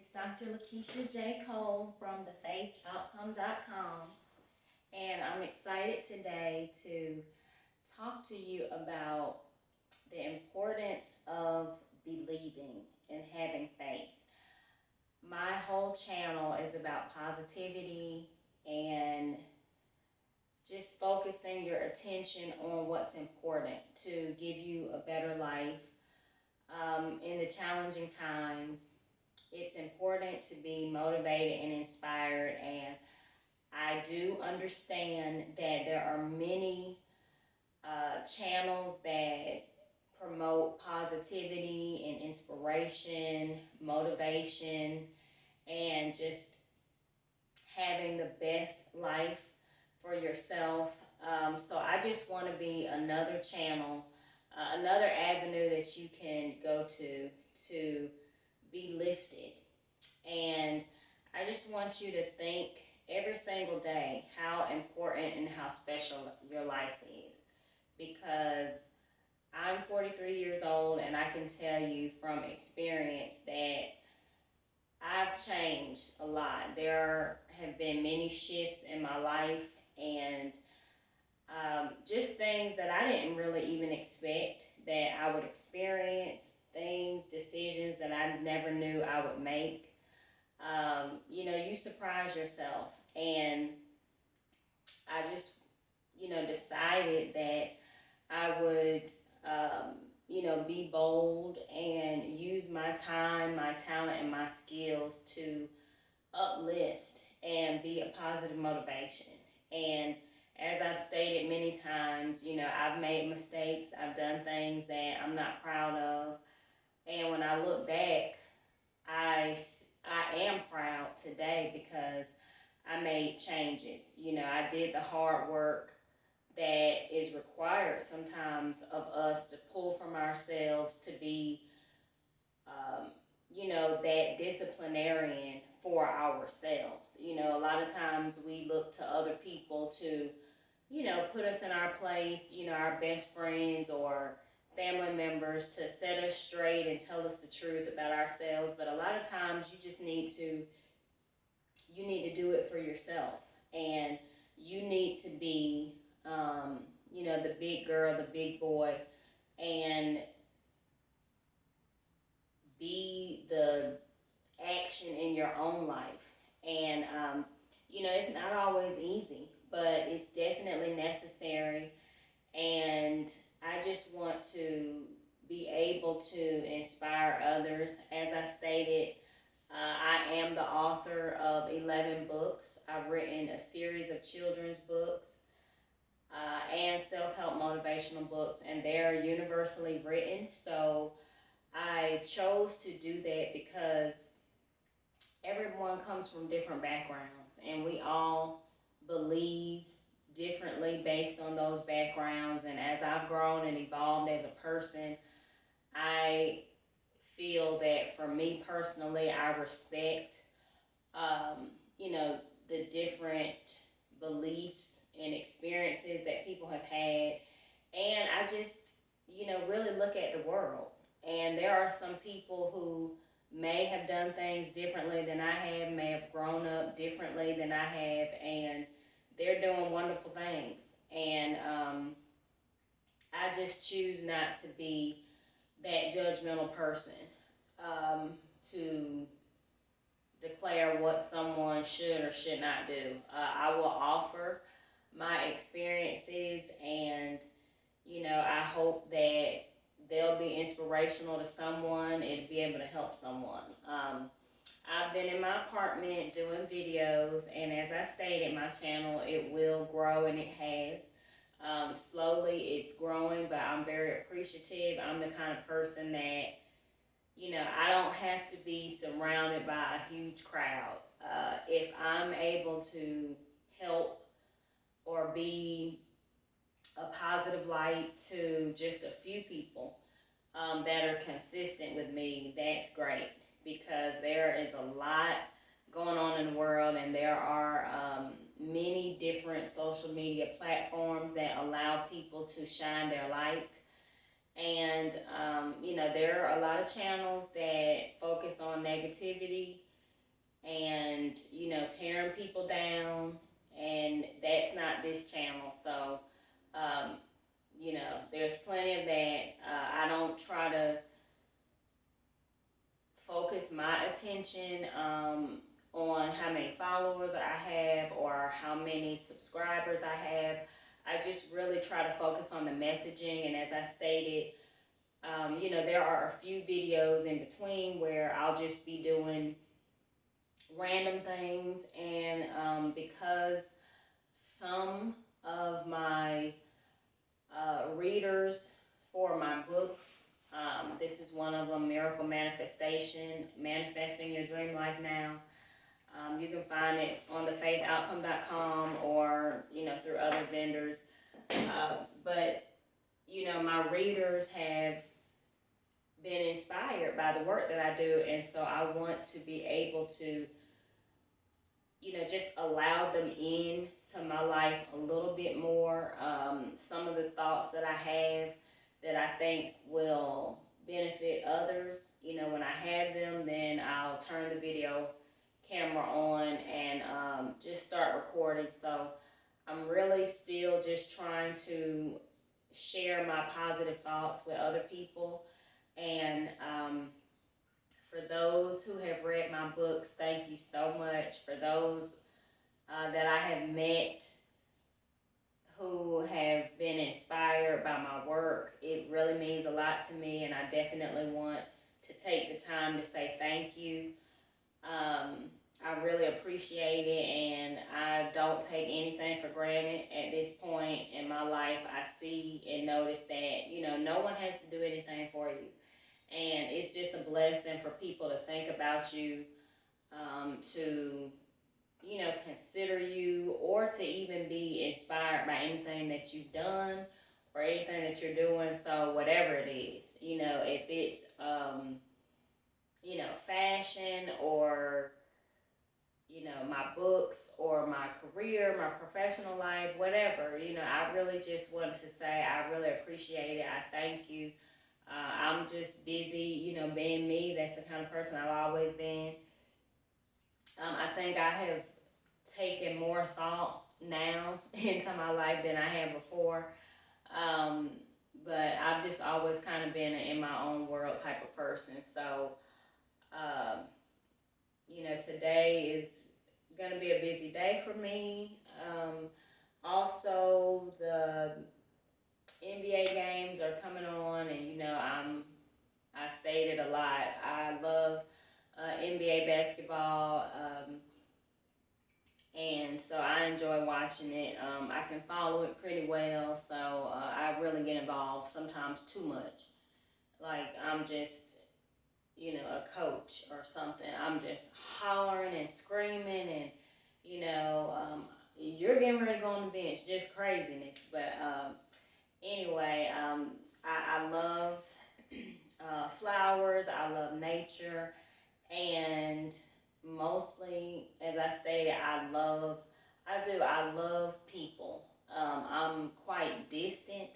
It's Dr. LaKeisha J from thefaithoutcome.com, and I'm excited today to talk to you about the importance of believing and having faith. My whole channel is about positivity and just focusing your attention on what's important to give you a better life in the challenging times. It's important to be motivated and inspired, and I do understand that there are many channels that promote positivity and inspiration, motivation, and just having the best life for yourself. So I just want to be another channel, another avenue that you can go to be lifted. And I just want you to think every single day how important and how special your life is. Because I'm 43 years old, and I can tell you from experience that I've changed a lot. There have been many shifts in my life, and just things that I didn't really even expect that I would experience, things, decisions that I never knew I would make. You surprise yourself, and I just, decided that I would, be bold and use my time, my talent, and my skills to uplift and be a positive motivation. And as I've stated many times, I've made mistakes, I've done things that I'm not proud of. And when I look back, I, I am proud today because I made changes. I did the hard work that is required sometimes of us to pull from ourselves to be, that disciplinarian for ourselves. A lot of times we look to other people to, put us in our place, our best friends or family members to set us straight and tell us the truth about ourselves. But a lot of times you need to do it for yourself, and you need to be, the big girl, the big boy, and be the action in your own life. And, it's not always easy, but it's definitely necessary. And I just want to be able to inspire others. As I stated, I am the author of 11 books. I've written a series of children's books and self-help motivational books, and they're universally written. So I chose to do that because everyone comes from different backgrounds, and we all believe differently based on those backgrounds. And as I've grown and evolved as a person, I feel that for me personally, I respect, the different beliefs and experiences that people have had. And I just, really look at the world. And there are some people who may have done things differently than I have, may have grown up differently than I have, and they're doing wonderful things. And I just choose not to be that judgmental person to declare what someone should or should not do. I will offer my experiences, and I hope that they'll be inspirational to someone and be able to help someone. I've been in my apartment doing videos, and as I stated, my channel, it will grow, and it has. Slowly it's growing, but I'm very appreciative. I'm the kind of person that, I don't have to be surrounded by a huge crowd. If I'm able to help or be a positive light to just a few people that are consistent with me, that's great, because there is a lot going on in the world, and there are many different social media platforms that allow people to shine their light. And, there are a lot of channels that focus on negativity, and, tearing people down. And that's not this channel. So, um, there's plenty of that. I don't try to focus my attention on how many followers I have or how many subscribers I have. I just really try to focus on the messaging. And as I stated, there are a few videos in between where I'll just be doing random things. And because some of my readers for my books, this is one of them, Miracle Manifestation, Manifesting Your Dream Life Now. You can find it on the faithoutcome.com or, through other vendors. But, my readers have been inspired by the work that I do. And so I want to be able to, just allow them in to my life a little bit more. Some of the thoughts that I have that I think will benefit others, when I have them, then I'll turn the video camera on and just start recording. So I'm really still just trying to share my positive thoughts with other people. And for those who have read my books, thank you so much. For those that I have met who have been inspired by my work, it really means a lot to me, and I definitely want to take the time to say thank you. I really appreciate it, and I don't take anything for granted at this point in my life. I see and notice that, no one has to do anything for you. And it's just a blessing for people to think about you, to, consider you, or to even be inspired by anything that you've done or anything that you're doing. So whatever it is, if it's, fashion or, my books or my career, my professional life, whatever, I really just want to say I really appreciate it. I thank you. I'm just busy, being me. That's the kind of person I've always been. I think I have taken more thought now into my life than I had before. Um, but I've just always kind of been an in my own world type of person. So, um, today is going to be a busy day for me. Also, the NBA games are coming on, and I stated a lot. I love NBA basketball, and so I enjoy watching it. I can follow it pretty well, so I really get involved. Sometimes too much, like I'm just a coach or something. I'm just hollering and screaming, and you're getting ready to go on the bench, just craziness. But anyway, I love flowers. I love nature, and mostly, as I stated, I love people. I'm quite distant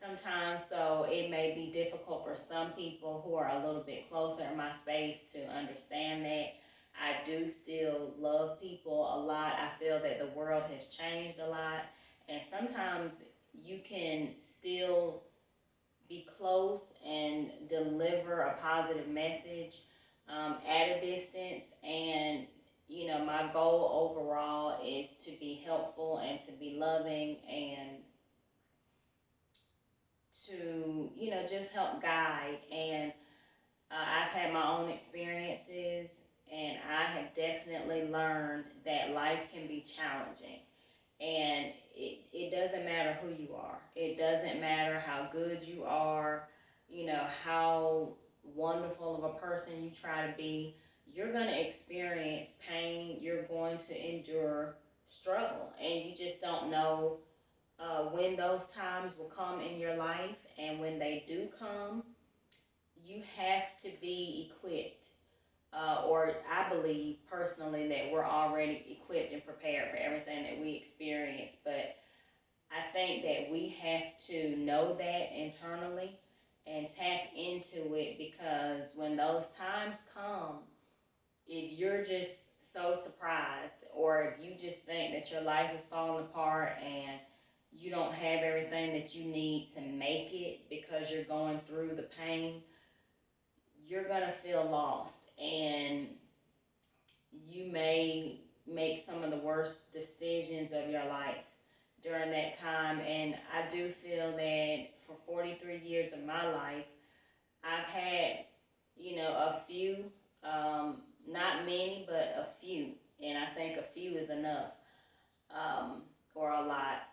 sometimes, so it may be difficult for some people who are a little bit closer in my space to understand that. I do still love people a lot. I feel that the world has changed a lot, and sometimes you can still be close and deliver a positive message at a distance. And my goal overall is to be helpful and to be loving and to just help guide. And I've had my own experiences, and I have definitely learned that life can be challenging. And it doesn't matter who you are. It doesn't matter how good you are, how wonderful of a person you try to be. You're going to experience pain. You're going to endure struggle. And you just don't know when those times will come in your life. And when they do come, you have to be equipped. Or I believe personally that we're already equipped and prepared for everything that we experience. But I think that we have to know that internally and tap into it, because when those times come, if you're just so surprised, or if you just think that your life is falling apart and you don't have everything that you need to make it because you're going through the pain, you're going to feel lost, and you may make some of the worst decisions of your life during that time. And I do feel that for 43 years of my life, I've had, a few, not many, but a few. And I think a few is enough, or a lot,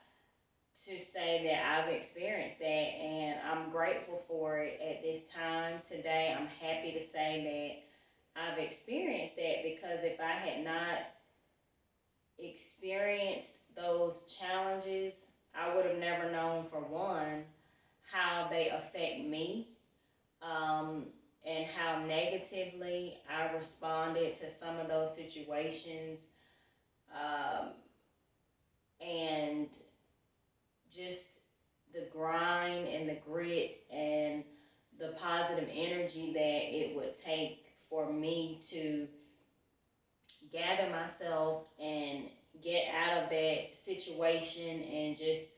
to say that I've experienced that, and I'm grateful for it at this time. Today, I'm happy to say that I've experienced that, because if I had not experienced those challenges, I would have never known, for one, how they affect me, um, and how negatively I responded to some of those situations, um, and just the grind and the grit and the positive energy that it would take for me to gather myself and get out of that situation and just,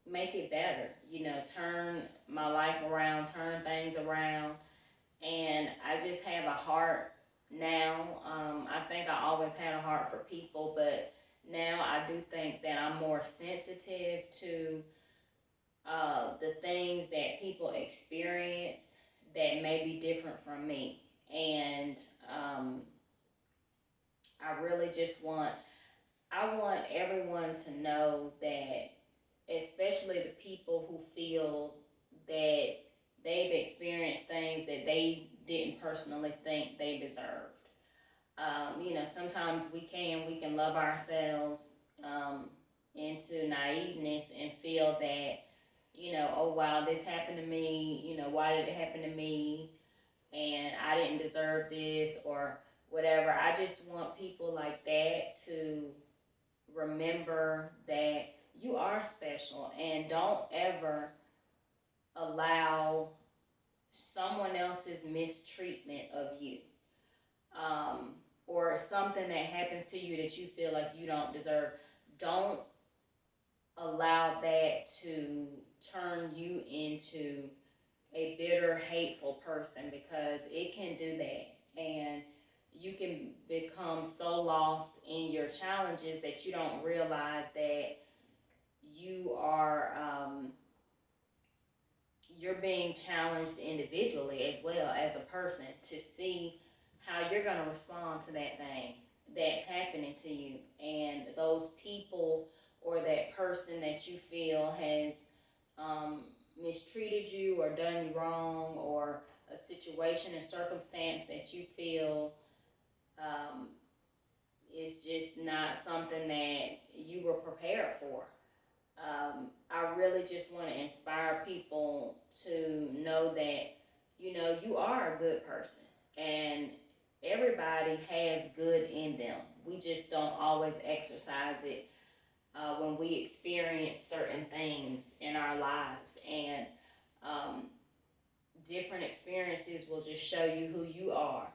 make it better, turn my life around, turn things around. And I just have a heart now. I think I always had a heart for people, but now I do think that I'm more sensitive to the things that people experience that may be different from me. And I really just I want everyone to know that, especially the people who feel that they've experienced things that they didn't personally think they deserved. Sometimes we can love ourselves into naiveness and feel that, oh wow, this happened to me. Why did it happen to me? And I didn't deserve this, or whatever. I just want people like that to remember that you are special, and don't ever allow someone else's mistreatment of you, um, or something that happens to you that you feel like you don't deserve. Don't allow that to turn you into a bitter, hateful person, because it can do that. And you can become so lost in your challenges that you don't realize that you are you're being challenged individually as well as a person, to see how you're going to respond to that thing that's happening to you. And those people, or that person that you feel has um, mistreated you or done you wrong, or a situation and circumstance that you feel um, is just not something that you were prepared for. I really just want to inspire people to know that, you are a good person, and everybody has good in them. We just don't always exercise it when we experience certain things in our lives. And um, different experiences will just show you who you are,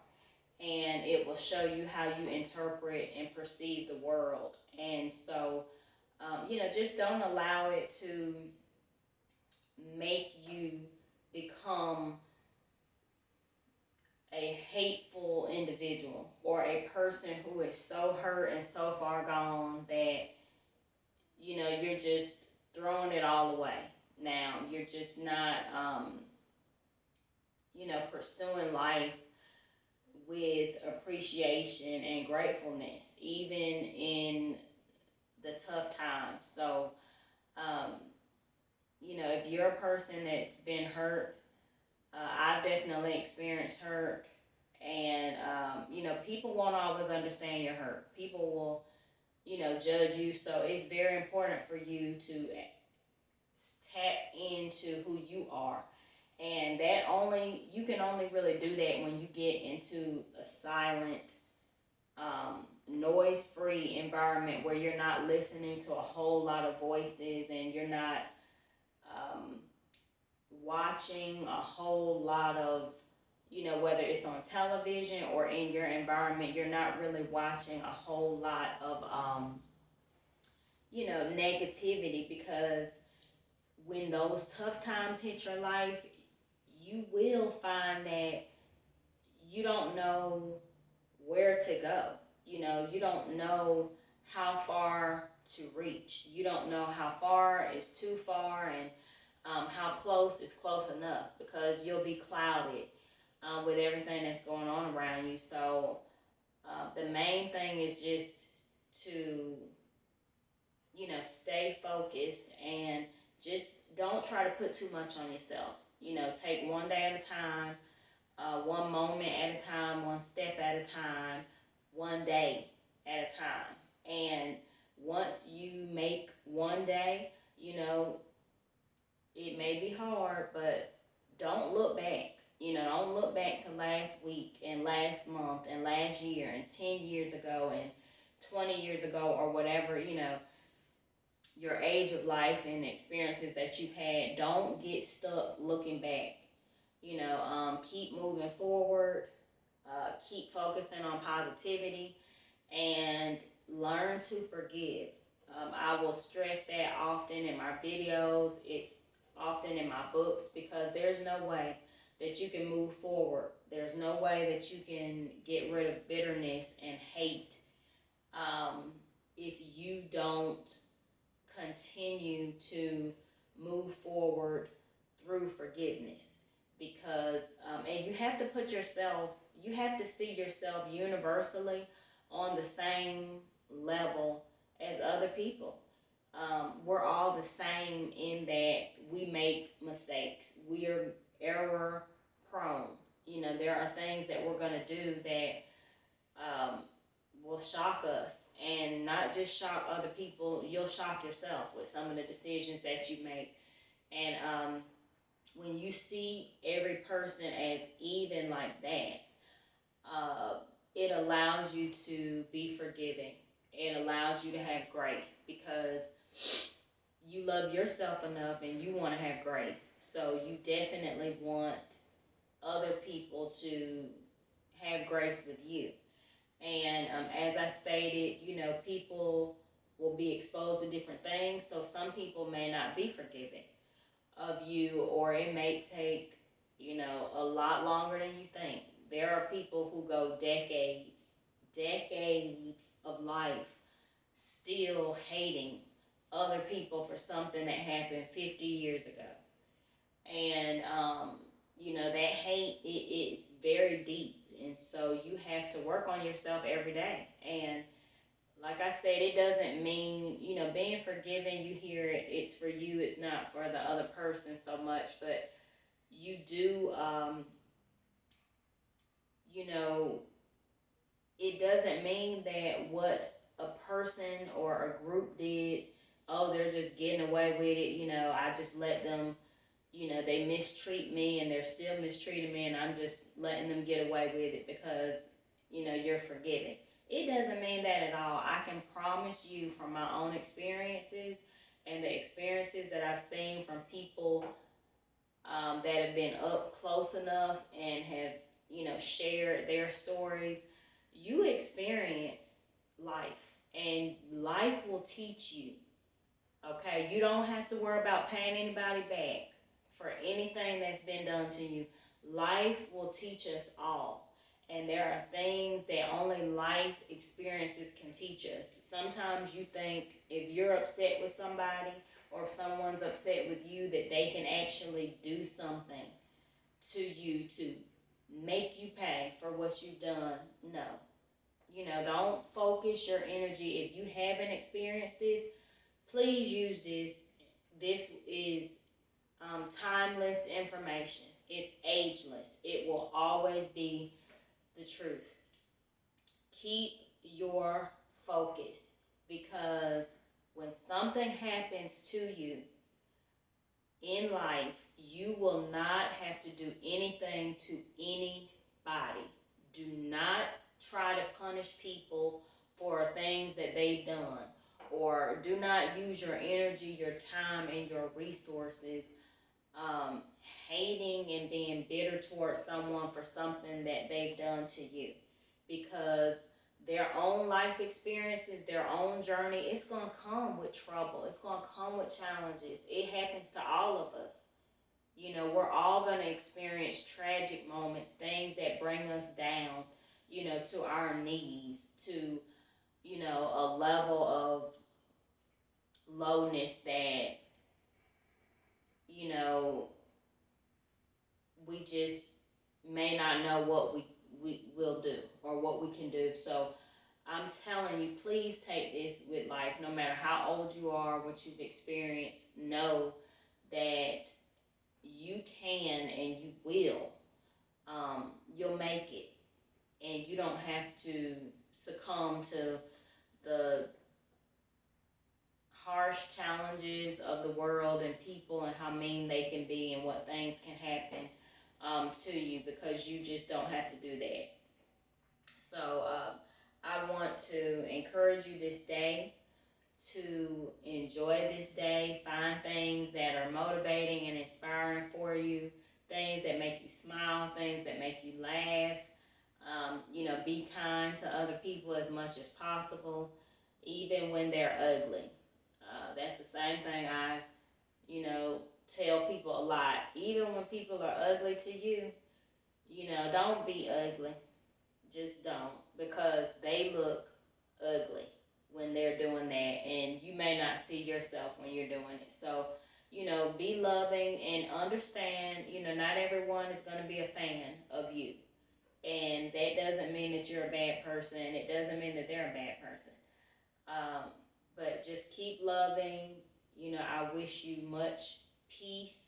and it will show you how you interpret and perceive the world. And so, just don't allow it to make you become a hateful individual, or a person who is so hurt and so far gone that, you're just throwing it all away. Now, you're just not, pursuing life with appreciation and gratefulness, even in the tough times. So, um, if you're a person that's been hurt, I've definitely experienced hurt, and people won't always understand your hurt. People will, judge you. So it's very important for you to tap into who you are, and that only you can only really do that when you get into a silent, noise-free environment where you're not listening to a whole lot of voices, and you're not um, watching a whole lot of, whether it's on television or in your environment, you're not really watching a whole lot of, negativity, because when those tough times hit your life, you will find that you don't know where to go. You don't know how far to reach. You don't know how far is too far, and how close is close enough, because you'll be clouded with everything that's going on around you. So the main thing is just to, stay focused, and just don't try to put too much on yourself. Take one day at a time, one moment at a time, one step at a time, one day at a time. And once you make one day, it may be hard, but don't look back. Don't look back to last week and last month and last year and 10 years ago and 20 years ago, or whatever, your age of life and experiences that you've had. Don't get stuck looking back. Keep moving forward, keep focusing on positivity, and learn to forgive. I will stress that often in my videos. It's often in my books, because there's no way that you can move forward. There's no way that you can get rid of bitterness and hate if you don't continue to move forward through forgiveness. Because and you have to see yourself universally on the same level as other people. We're all the same in that we make mistakes. We are error prone. There are things that we're going to do that will shock us, and not just shock other people, you'll shock yourself with some of the decisions that you make. And when you see every person as even like that, it allows you to be forgiving. It allows you to have grace, because you love yourself enough and you want to have grace. So you definitely want other people to have grace with you. And as I stated, people will be exposed to different things. So some people may not be forgiving of you, or it may take, a lot longer than you think. There are people who go decades of life still hating other people for something that happened 50 years ago. And, that hate, it's very deep. And so you have to work on yourself every day. And like I said, it doesn't mean, being forgiven, you hear it, it's for you, it's not for the other person so much. But you do, it doesn't mean that what a person or a group did, oh, they're just getting away with it, I just let them, they mistreat me and they're still mistreating me, and I'm just letting them get away with it because, you're forgiving. It doesn't mean that at all. I can promise you from my own experiences and the experiences that I've seen from people that have been up close enough and have, shared their stories, you experience life, and life will teach you. Okay, you don't have to worry about paying anybody back for anything that's been done to you. Life will teach us all. And there are things that only life experiences can teach us. Sometimes you think if you're upset with somebody, or if someone's upset with you, that they can actually do something to you to make you pay for what you've done. No. Don't focus your energy. If you haven't experienced this, please use this. This is timeless information. It's ageless. It will always be the truth. Keep your focus, because when something happens to you in life, you will not have to do anything to anybody. Do not try to punish people for things that they've done, or do not use your energy, your time, and your resources um, hating and being bitter towards someone for something that they've done to you, because their own life experiences, their own journey, it's going to come with trouble. It's going to come with challenges. It happens to all of us. You know, we're all going to experience tragic moments, things that bring us down, you know, to our knees, to, you know, a level of lowness that, you know, we just may not know what we will do or what we can do. So I'm telling you, please take this with life. No matter how old you are, what you've experienced, know that you can and you will. You'll make it. And you don't have to succumb to the harsh challenges of the world and people and how mean they can be and what things can happen to you, because you just don't have to do that. So I want to encourage you this day to enjoy this day. Find things that are motivating and inspiring for you, things that make you smile, things that make you laugh. You know, be kind to other people as much as possible, even when they're ugly. That's the same thing I, you know, tell people a lot. Even when people are ugly to you, you know, don't be ugly. Just don't, because they look ugly when they're doing that, and you may not see yourself when you're doing it. So, you know, be loving and understand, you know, not everyone is going to be a fan of you. And that doesn't mean that you're a bad person. It doesn't mean that they're a bad person. Um, but just keep loving. You know, I wish you much peace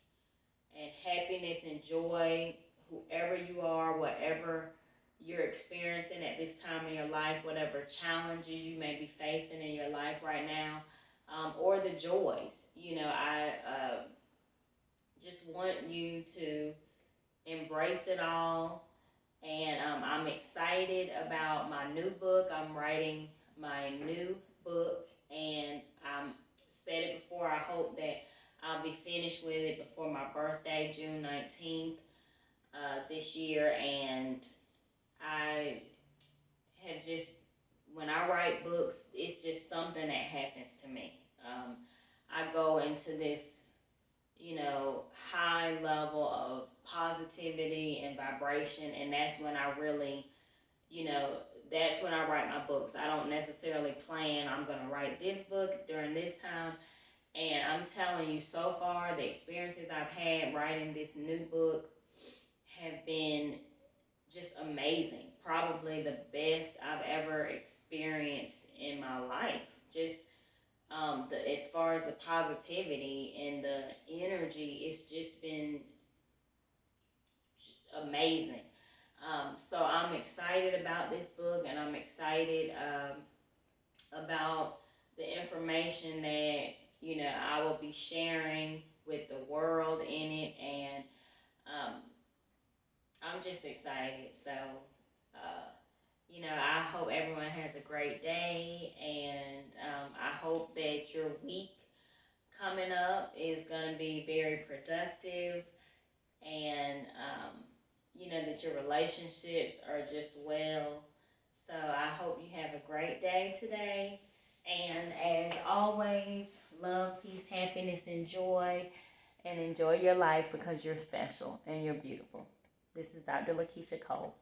and happiness and joy, whoever you are, whatever you're experiencing at this time in your life, whatever challenges you may be facing in your life right now, or the joys. You know, I just want you to embrace it all. And I'm excited about my new book. I'm writing my new book, and I said it before, I hope that I'll be finished with it before my birthday, June 19th, this year. And I have just, when I write books, it's just something that happens to me. I go into this, you know, high level of positivity and vibration, and that's when I really, you know, that's when I write my books. I don't necessarily plan I'm going to write this book during this time. And I'm telling you, so far, the experiences I've had writing this new book have been just amazing. Probably the best I've ever experienced in my life. Just as far as the positivity and the energy, it's just been amazing. So I'm excited about this book, and I'm excited about the information that, you know, I will be sharing with the world in it, and um, I'm just excited. So, you know, I hope everyone has a great day, and I hope that your week coming up is going to be very productive, and you know, that your relationships are just well. So I hope you have a great day today. And as always, love, peace, happiness, and joy. And enjoy your life, because you're special and you're beautiful. This is Dr. LaKeisha Cole.